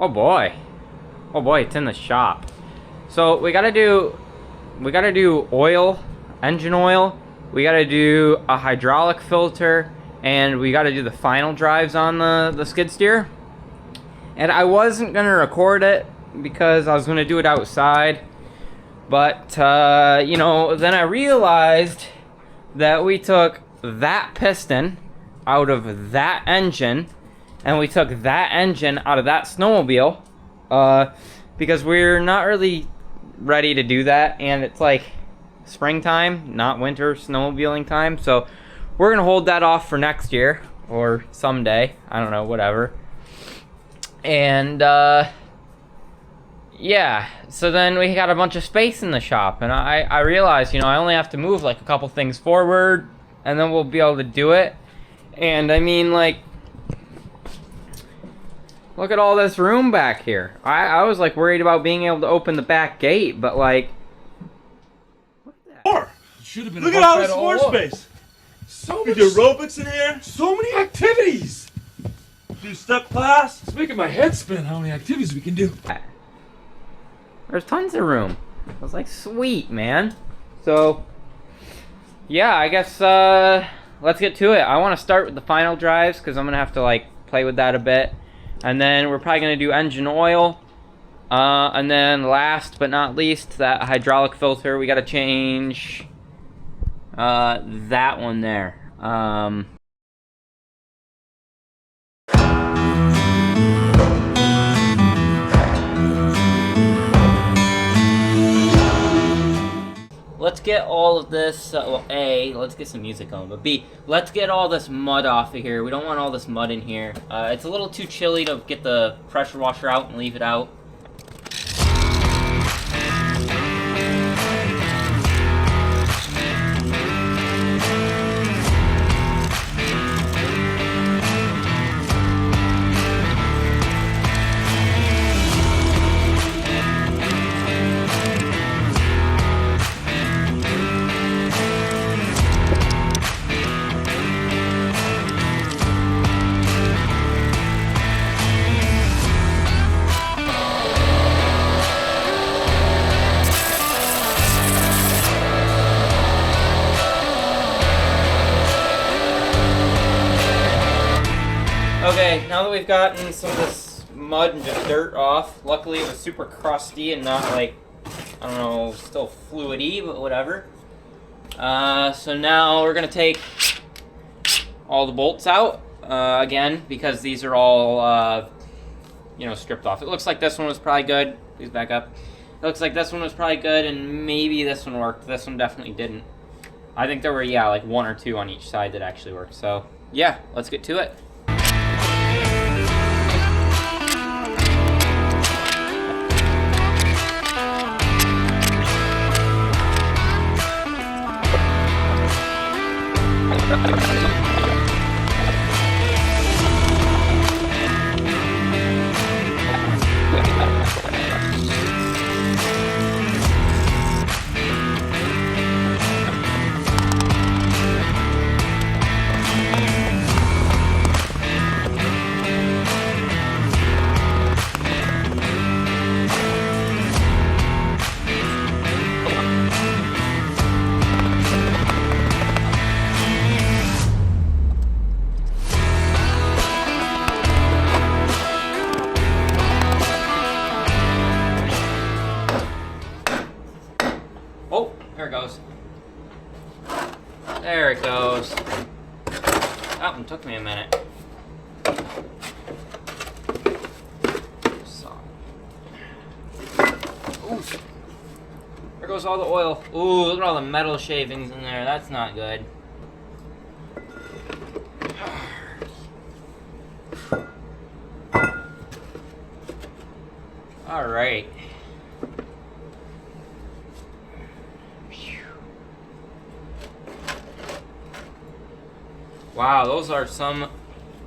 Oh boy. Oh boy, it's in the shop. So we gotta do oil, engine oil. We gotta do a hydraulic filter, and we gotta do the final drives on the skid steer. And I wasn't gonna record it because I was gonna do it outside. But, you know, then I realized that we took that piston out of that engine, and we took that engine out of that snowmobile, because we're not really ready to do that, and it's like springtime, not winter snowmobiling time, so we're gonna hold that off for next year, or someday, I don't know, whatever. And, yeah, so then we got a bunch of space in the shop, and I realized, you know, I only have to move like a couple things forward, and then we'll be able to do it. And I mean, like, look at all this room back here. I was like worried about being able to open the back gate, but like, what the should have been. Look at all this floor space. So We much, do aerobics in here. so many activities. Do step class. It's making my head spin. How many activities we can do? there's tons of room. I was like, sweet, man. So, yeah, I guess, let's get to it. I want to start with the final drives, because I'm going to have to, like, play with that a bit. And then we're probably going to do engine oil. And then last but not least, that hydraulic filter. We got to change, that one there. Let's get all of this, well, A, let's get some music on, but B, let's get all this mud off of here. We don't want all this mud in here. It's a little too chilly to get the pressure washer out and leave it out. Okay, now that we've gotten some of this mud and just dirt off, luckily it was super crusty and not like, I don't know, still fluidy, but whatever. So now we're gonna take all the bolts out, again, because these are all, you know, stripped off. It looks like this one was probably good. Please back up. It looks like this one was probably good, and maybe this one worked. This one definitely didn't. I think there were, yeah, like one or two on each side that actually worked. So, yeah, let's get to it. Oh, there it goes. There it goes. That one took me a minute. So. Ooh. There goes all the oil. Ooh, look at all the metal shavings in there. That's not good. All right. Wow, those are some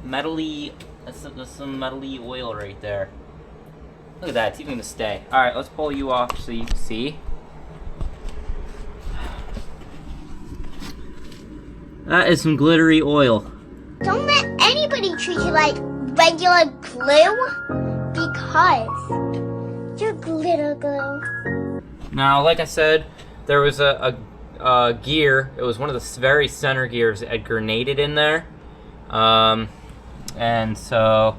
metally, that's some metally oil right there. Look at that, it's even gonna stay. Alright, let's pull you off so you can see. That is some glittery oil. Don't let anybody treat you like regular glue, because pause. Your glitter glue. Now, like I said, there was a gear. It was one of the very center gears that had grenaded in there. And so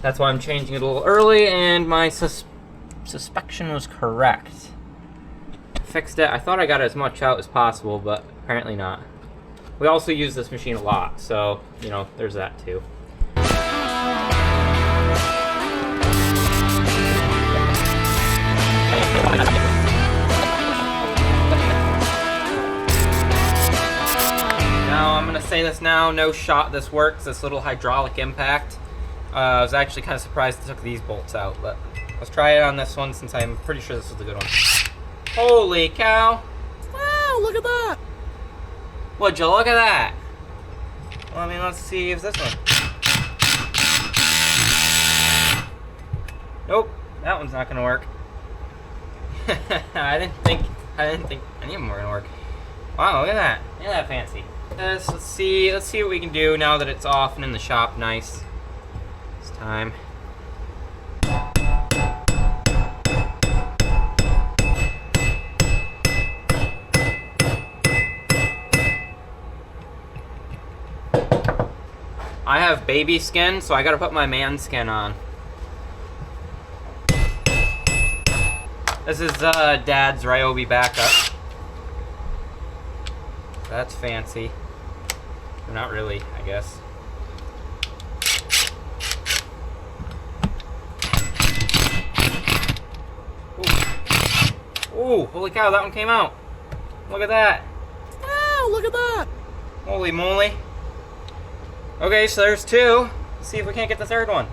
that's why I'm changing it a little early, and my suspicion was correct. Fixed it. I thought I got as much out as possible, but apparently not. We also use this machine a lot, so, you know, there's that too. Now, I'm gonna say this now, no shot this works, this little hydraulic impact. I was actually kind of surprised it took these bolts out, but let's try it on this one since I'm pretty sure this is a good one. Holy cow! Wow, look at that! Would you look at that? Well, I mean, let's see if this one. Nope, that one's not gonna work. I didn't think any of them were gonna work. Wow, look at that! Look at that fancy. Let's see what we can do now that it's off and in the shop. Nice. It's time. I have baby skin, so I gotta put my man skin on. This is Dad's Ryobi backup. That's fancy. Not really, I guess. Ooh, holy cow, that one came out. Look at that. Wow, look at that! Holy moly. Okay, so there's two. Let's see if we can't get the third one.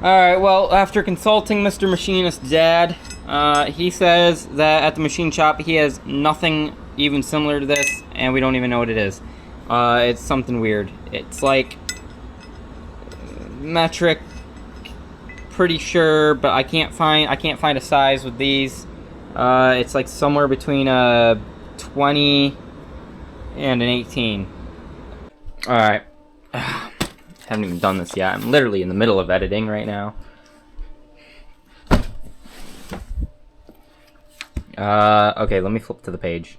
Alright, well, after consulting Mr. Machinist's dad, he says that at the machine shop he has nothing even similar to this, and we don't even know what it is. It's something weird. It's like metric, pretty sure, but I can't find a size with these. It's like somewhere between a 20 and an 18. Alright. Haven't even done this yet. I'm literally in the middle of editing right now. Okay, let me flip to the page.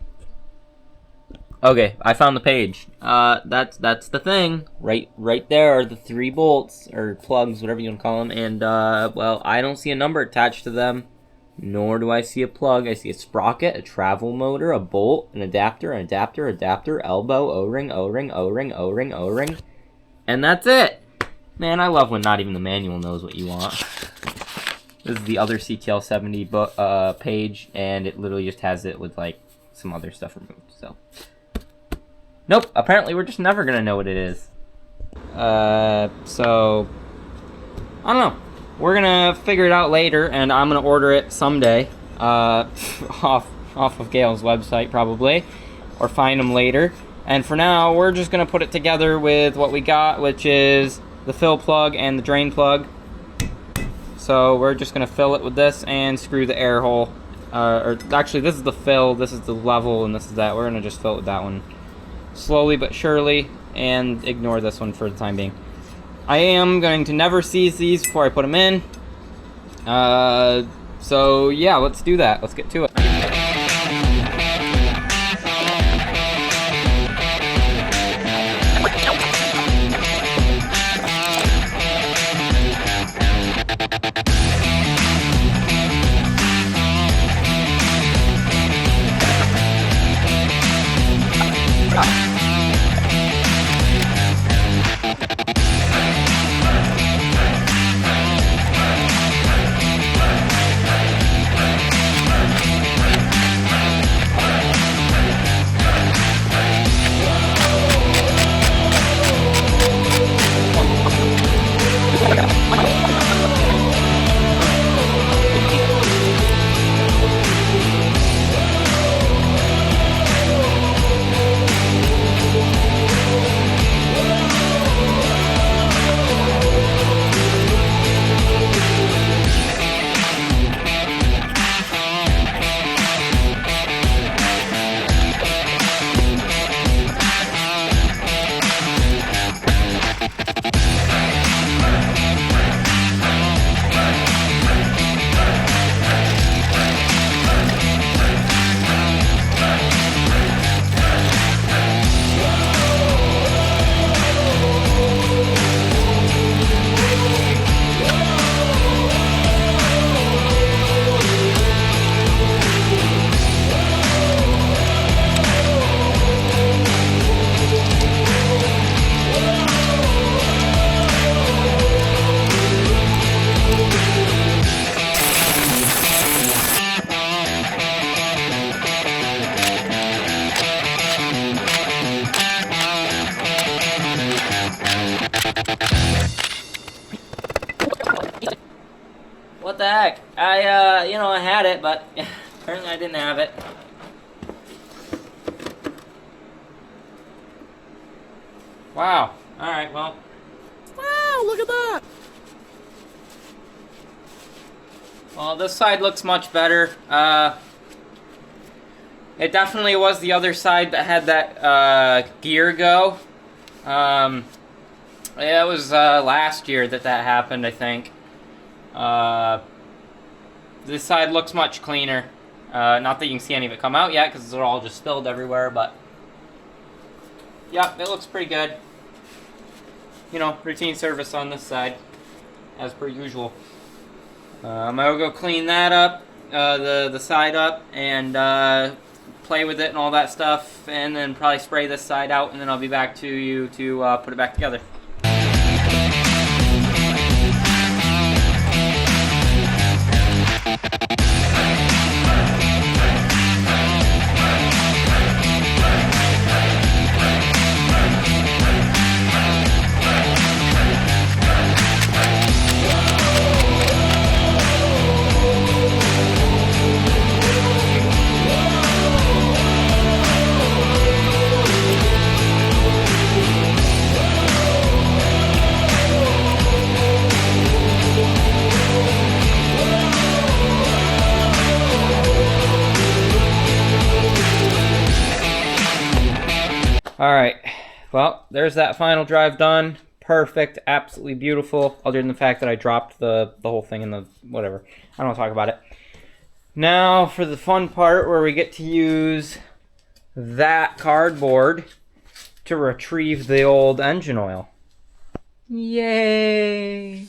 Okay, I found the page. That's the thing. Right there are the 3 bolts, or plugs, whatever you want to call them. And, well, I don't see a number attached to them. Nor do I see a plug. I see a sprocket, a travel motor, a bolt, an adapter, elbow, O-ring, O-ring, O-ring, O-ring, O-ring. And that's it! Man, I love when not even the manual knows what you want. This is the other CTL 70 page, and it literally just has it with, like, some other stuff removed, so. Nope, apparently we're just never gonna know what it is. So, I don't know. We're gonna figure it out later, and I'm gonna order it someday, off of Gehl's website, probably, or find them later. And for now, we're just going to put it together with what we got, which is the fill plug and the drain plug. So we're just going to fill it with this and screw the air hole. Or actually, this is the fill, this is the level, and this is that. We're going to just fill it with that one slowly but surely and ignore this one for the time being. I am going to never seize these before I put them in. So yeah, let's do that. Let's get to it. What the heck? I had it, but apparently I didn't have it. Wow. Alright, well. Wow, look at that! Well, this side looks much better. It definitely was the other side that had that gear go. Yeah, it was last year that happened, I think. This side looks much cleaner. Not that you can see any of it come out yet, because they're all just spilled everywhere, but... Yep, it looks pretty good. You know, routine service on this side, as per usual. I'm gonna go clean that up, the side up, and play with it and all that stuff, and then probably spray this side out, and then I'll be back to you to put it back together. Alright, well, there's that final drive done. Perfect, absolutely beautiful, other than the fact that I dropped the whole thing in the whatever. I don't want to talk about it. Now for the fun part where we get to use that cardboard to retrieve the old engine oil. Yay!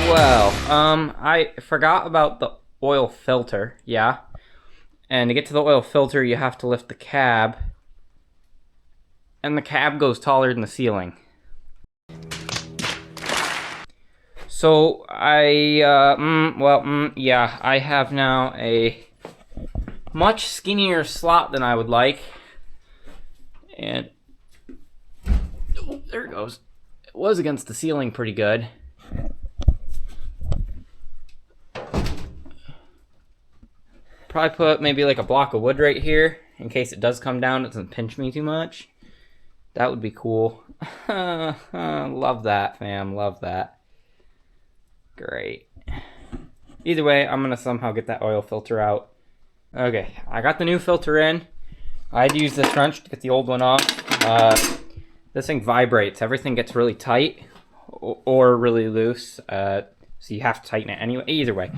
Well, I forgot about the oil filter, yeah. And to get to the oil filter, you have to lift the cab. And the cab goes taller than the ceiling. So, yeah, I have now a much skinnier slot than I would like. And, oh, there it goes. It was against the ceiling pretty good. Probably put maybe like a block of wood right here in case it does come down. It doesn't pinch me too much. That would be cool. Love that, fam. Love that. Great. Either way, I'm gonna somehow get that oil filter out. Okay, I got the new filter in. I had to use this wrench to get the old one off. This thing vibrates. Everything gets really tight or really loose. So you have to tighten it anyway. Either way.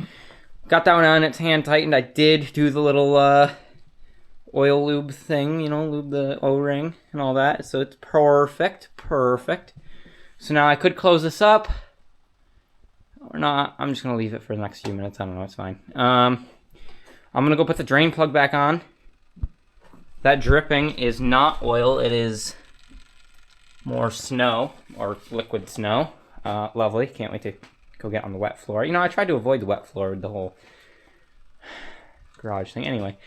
Got that one on, it's hand tightened. I did do the little oil lube thing, you know, lube the O-ring and all that. So it's perfect, perfect. So now I could close this up or not. I'm just gonna leave it for the next few minutes. I don't know, it's fine. I'm gonna go put the drain plug back on. That dripping is not oil, it is more snow or liquid snow. Lovely, can't wait to go get on the wet floor. You know, I tried to avoid the wet floor with the whole garage thing. Anyway,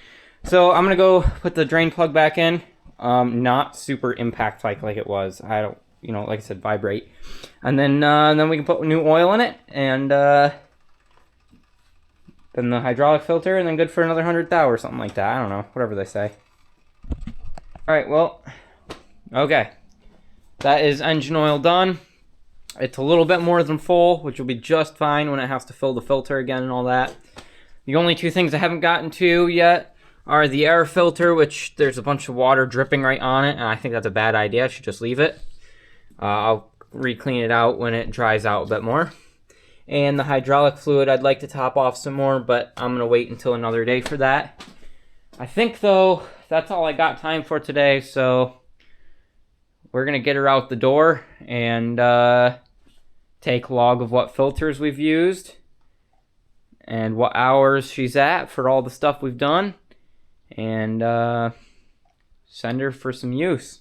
so I'm gonna go put the drain plug back in. Not super impact like it was. I don't, you know, like I said, vibrate. And then we can put new oil in it, and then the hydraulic filter, and then good for another 100,000 or something like that. I don't know, whatever they say. All right, well, Okay, that is engine oil done. It's a little bit more than full, which will be just fine when it has to fill the filter again and all that. The only two things I haven't gotten to yet are the air filter, which there's a bunch of water dripping right on it, and I think that's a bad idea. I should just leave it. I'll re-clean it out when it dries out a bit more. And the hydraulic fluid, I'd like to top off some more, but I'm going to wait until another day for that. I think, though, that's all I got time for today, so we're going to get her out the door and take log of what filters we've used and what hours she's at for all the stuff we've done, and send her for some use.